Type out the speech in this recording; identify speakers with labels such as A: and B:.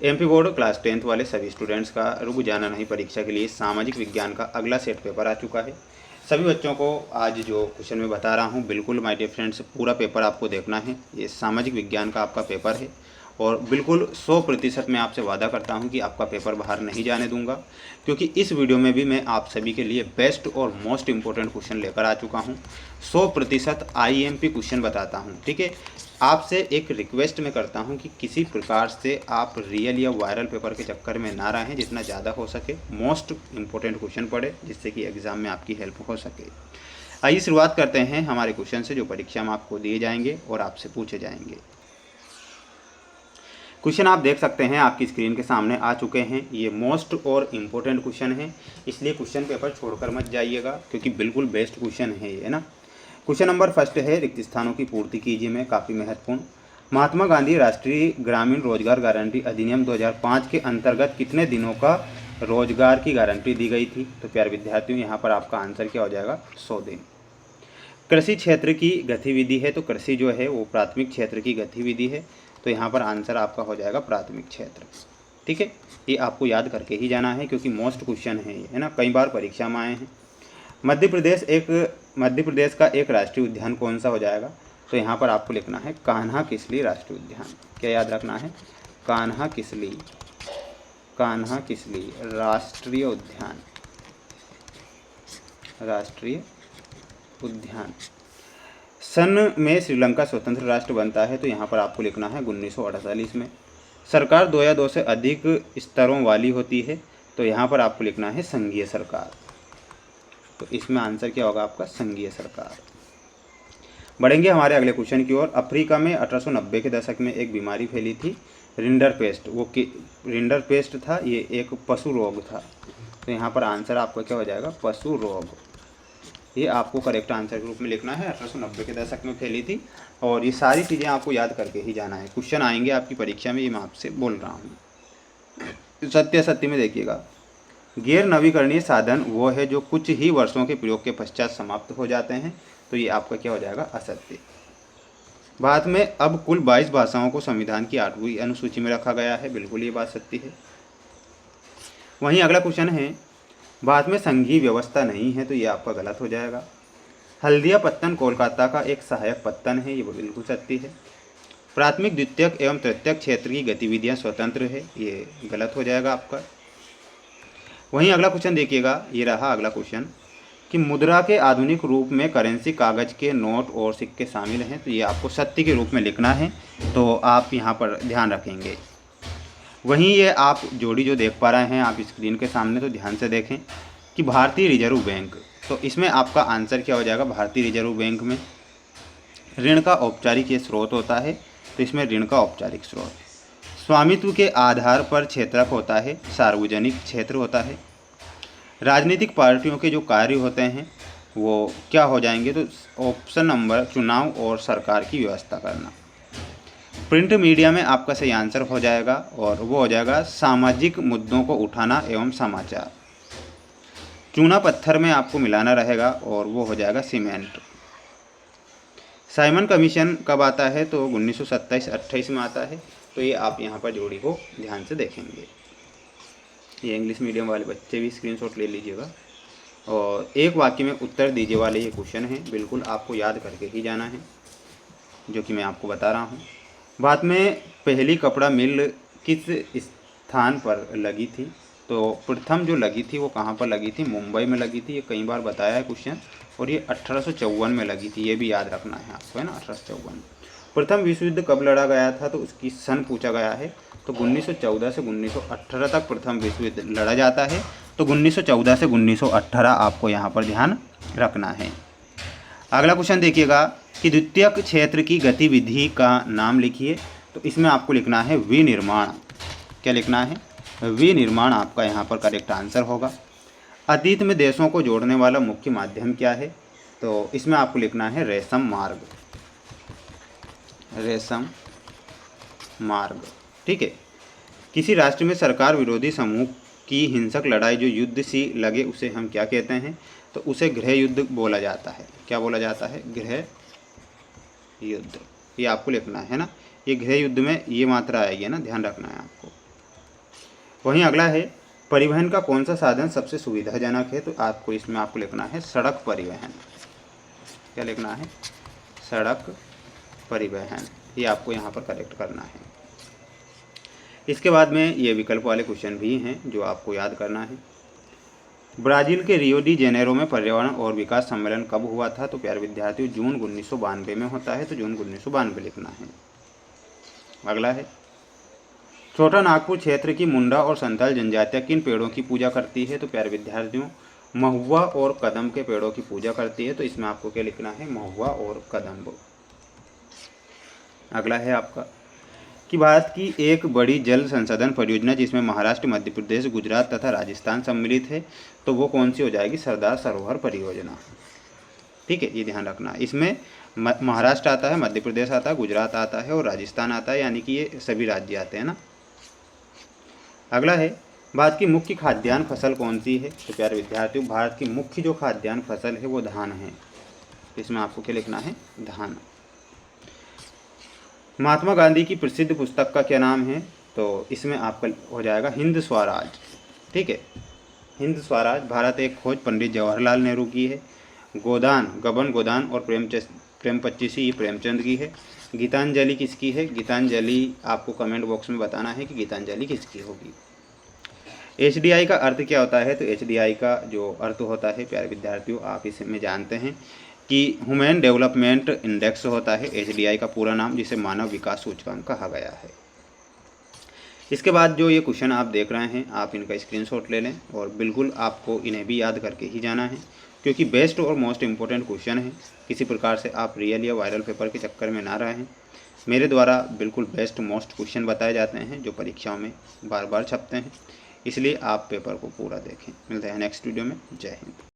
A: MP board class 10th वाले सभी students का रुक जाना नहीं परीक्षा के लिए सामाजिक विज्ञान का अगला सेट पेपर आ चुका है। सभी बच्चों को आज जो क्वेश्चन मैं बता रहा हूँ बिल्कुल माय डियर फ्रेंड्स पूरा पेपर आपको देखना है। ये सामाजिक विज्ञान का आपका पेपर है और बिल्कुल 100% मैं आपसे वादा करता हूँ कि आपका पेपर बाहर नहीं जाने दूंगा, क्योंकि इस वीडियो में भी मैं आप सभी के लिए बेस्ट और मोस्ट इम्पोर्टेंट क्वेश्चन लेकर आ चुका हूँ। 100% आईएमपी क्वेश्चन बताता हूँ। ठीक है, आपसे एक रिक्वेस्ट मैं करता हूं कि किसी प्रकार से आप रियल या वायरल पेपर के चक्कर में ना रहें, जितना ज़्यादा हो सके मोस्ट इम्पोर्टेंट क्वेश्चन पढ़े जिससे कि एग्ज़ाम में आपकी हेल्प हो सके। आइए शुरुआत करते हैं हमारे क्वेश्चन से जो परीक्षा में आपको दिए जाएंगे और आपसे पूछे जाएंगे। क्वेश्चन आप देख सकते हैं आपकी स्क्रीन के सामने आ चुके हैं। ये मोस्ट और इम्पोर्टेंट क्वेश्चन है, इसलिए क्वेश्चन पेपर छोड़कर मत जाइएगा क्योंकि बिल्कुल बेस्ट क्वेश्चन है ये, है ना। क्वेश्चन नंबर फर्स्ट है, रिक्त स्थानों की पूर्ति कीजिए में, काफ़ी महत्वपूर्ण। महात्मा गांधी राष्ट्रीय ग्रामीण रोजगार गारंटी अधिनियम 2005 के अंतर्गत कितने दिनों का रोजगार की गारंटी दी गई थी? तो प्यारे विद्यार्थियों यहाँ पर आपका आंसर क्या हो जाएगा? 100 दिन। कृषि क्षेत्र की गतिविधि है, तो कृषि जो है वो प्राथमिक क्षेत्र की गतिविधि है, तो यहाँ पर आंसर आपका हो जाएगा प्राथमिक क्षेत्र। ठीक है, ये आपको याद करके ही जाना है क्योंकि मोस्ट क्वेश्चन है ये, है ना, कई बार परीक्षा में आए हैं। मध्य प्रदेश का एक राष्ट्रीय उद्यान कौन सा हो जाएगा? तो यहाँ पर आपको लिखना है कान्हा किसली राष्ट्रीय उद्यान। क्या याद रखना है? कान्हा किसली राष्ट्रीय उद्यान। सन में श्रीलंका स्वतंत्र राष्ट्र बनता है, तो यहाँ पर आपको लिखना है 1948 में। सरकार 2 या 2 से अधिक स्तरों वाली होती है, तो यहाँ पर आपको लिखना है संघीय सरकार। तो इसमें आंसर क्या होगा आपका? संघीय सरकार। बढ़ेंगे हमारे अगले क्वेश्चन की ओर। अफ्रीका में 1890 के दशक में एक बीमारी फैली थी, रिंडरपेस्ट। रिंडरपेस्ट था, ये एक पशु रोग था, तो यहाँ पर आंसर आपका क्या हो जाएगा? पशु रोग। ये आपको करेक्ट आंसर के रूप में लिखना है। 1890 के दशक में फैली थी और ये सारी चीज़ें आपको याद करके ही जाना है। क्वेश्चन आएंगे आपकी परीक्षा में, ये मैं आपसे बोल रहा हूँ। सत्य में देखिएगा, गैर नवीकरणीय साधन वो है जो कुछ ही वर्षों के प्रयोग के पश्चात समाप्त हो जाते हैं, तो ये आपका क्या हो जाएगा? असत्य। भारत में अब कुल 22 भाषाओं को संविधान की 8वीं अनुसूची में रखा गया है, बिल्कुल ये बात सत्य है। वहीं अगला क्वेश्चन है, भारत में संघीय व्यवस्था नहीं है, तो ये आपका गलत हो जाएगा। हल्दिया पत्तन कोलकाता का एक सहायक पत्तन है, ये बिल्कुल सत्य है। प्राथमिक द्वितीयक एवं तृतीयक क्षेत्र की गतिविधियाँ स्वतंत्र है, ये गलत हो जाएगा आपका। वहीं अगला क्वेश्चन देखिएगा, ये रहा अगला क्वेश्चन कि मुद्रा के आधुनिक रूप में करेंसी कागज के नोट और सिक्के शामिल हैं, तो ये आपको सत्य के रूप में लिखना है, तो आप यहाँ पर ध्यान रखेंगे। वहीं ये आप जोड़ी जो देख पा रहे हैं आप स्क्रीन के सामने, तो ध्यान से देखें कि भारतीय रिजर्व बैंक, तो इसमें आपका आंसर क्या हो जाएगा? भारतीय रिजर्व बैंक में ऋण का औपचारिक ये स्रोत होता है, तो इसमें ऋण का औपचारिक स्रोत। स्वामित्व के आधार पर क्षेत्रक होता है, सार्वजनिक क्षेत्र होता है। राजनीतिक पार्टियों के जो कार्य होते हैं वो क्या हो जाएंगे? तो ऑप्शन नंबर चुनाव और सरकार की व्यवस्था करना। प्रिंट मीडिया में आपका सही आंसर हो जाएगा और वो हो जाएगा सामाजिक मुद्दों को उठाना एवं समाचार। चूना पत्थर में आपको मिलाना रहेगा और वो हो जाएगा सीमेंट। साइमन कमीशन कब आता है? तो 1927-28 में आता है, तो ये आप यहाँ पर जोड़ी को ध्यान से देखेंगे। ये इंग्लिश मीडियम वाले बच्चे भी स्क्रीनशॉट ले लीजिएगा। और एक वाक्य में उत्तर दीजिए वाले ये क्वेश्चन है, बिल्कुल आपको याद करके ही जाना है, जो कि मैं आपको बता रहा हूँ। भारत में पहली कपड़ा मिल किस स्थान पर लगी थी? तो प्रथम जो लगी थी वो कहाँ पर लगी थी? मुंबई में लगी थी, ये कई बार बताया है क्वेश्चन, और ये 1854 में लगी थी, ये भी याद रखना है आपको, है ना, 1854। प्रथम विश्व युद्ध कब लड़ा गया था? तो उसकी सन पूछा गया है, तो 1914 से 1918 तक प्रथम विश्व युद्ध लड़ा जाता है, तो 1914 से 1918 आपको यहाँ पर ध्यान रखना है। अगला क्वेश्चन देखिएगा कि द्वितीयक क्षेत्र की गतिविधि का नाम लिखिए, तो इसमें आपको लिखना है विनिर्माण। क्या लिखना है? विनिर्माण आपका यहाँ पर करेक्ट आंसर होगा। अतीत में देशों को जोड़ने वाला मुख्य माध्यम क्या है? तो इसमें आपको लिखना है रेशम मार्ग। ठीक है। किसी राष्ट्र में सरकार विरोधी समूह की हिंसक लड़ाई जो युद्ध सी लगे उसे हम क्या कहते हैं? तो उसे गृह युद्ध बोला जाता है। क्या बोला जाता है? गृह युद्ध। ये आपको लिखना है ना, ये गृह युद्ध में ये मात्रा आएगी ना, ध्यान रखना है आपको। वहीं अगला है परिवहन का कौन सा साधन सबसे सुविधाजनक है, तो आपको इसमें आपको लिखना है सड़क परिवहन। क्या लिखना है? सड़क परिवहन। ये आपको यहाँ पर करेक्ट करना है। इसके बाद में ये विकल्प वाले क्वेश्चन भी हैं जो आपको याद करना है। ब्राज़ील के रियो डी जेनेरो में पर्यावरण और विकास सम्मेलन कब हुआ था, तो प्यारे विद्यार्थियों जून 1992 में होता है, तो जून 1992 लिखना है। अगला है छोटा नागपुर क्षेत्र की मुंडा और संथाल जनजातियाँ किन पेड़ों की पूजा करती है, तो प्यारे विद्यार्थियों महुआ और कदम के पेड़ों की पूजा करती है, तो इसमें आपको क्या लिखना है? महुआ और कदम। अगला है आपका कि भारत की एक बड़ी जल संसाधन परियोजना जिसमें महाराष्ट्र, मध्य प्रदेश, गुजरात तथा राजस्थान सम्मिलित है, तो वो कौन सी हो जाएगी? सरदार सरोवर परियोजना। ठीक है, ये ध्यान रखना। इसमें महाराष्ट्र आता है, मध्य प्रदेश आता है, गुजरात आता है और राजस्थान आता है, यानी कि ये सभी राज्य आते हैं ना। अगला है भारत की मुख्य खाद्यान्न फसल कौन सी है, तो प्यारे विद्यार्थियों भारत की मुख्य जो खाद्यान्न फसल है वो धान है। इसमें आपको क्या लिखना है? धान। महात्मा गांधी की प्रसिद्ध पुस्तक का क्या नाम है, तो इसमें आपका हो जाएगा हिंद स्वराज। ठीक है, हिंद स्वराज। भारत एक खोज पंडित जवाहरलाल नेहरू की है। गोदान, गबन गोदान और प्रेम पच्चीसी प्रेमचंद की है। गीतांजलि किसकी है? गीतांजलि आपको कमेंट बॉक्स में बताना है कि गीतांजलि किसकी होगी। HDI का अर्थ क्या होता है, तो HDI का जो अर्थ होता है प्यारे विद्यार्थियों आप इसमें जानते हैं कि ह्यूमन डेवलपमेंट इंडेक्स होता है HDI का पूरा नाम, जिसे मानव विकास सूचकांक कहा गया है। इसके बाद जो ये क्वेश्चन आप देख रहे हैं आप इनका स्क्रीनशॉट ले लें और बिल्कुल आपको इन्हें भी याद करके ही जाना है, क्योंकि बेस्ट और मोस्ट इम्पोर्टेंट क्वेश्चन है। किसी प्रकार से आप रियल या वायरल पेपर के चक्कर में ना रहें। मेरे द्वारा बिल्कुल बेस्ट मोस्ट क्वेश्चन बताए जाते हैं जो परीक्षाओं में बार बार छपते हैं, इसलिए आप पेपर को पूरा देखें। मिलते हैं नेक्स्ट वीडियो में। जय हिंद।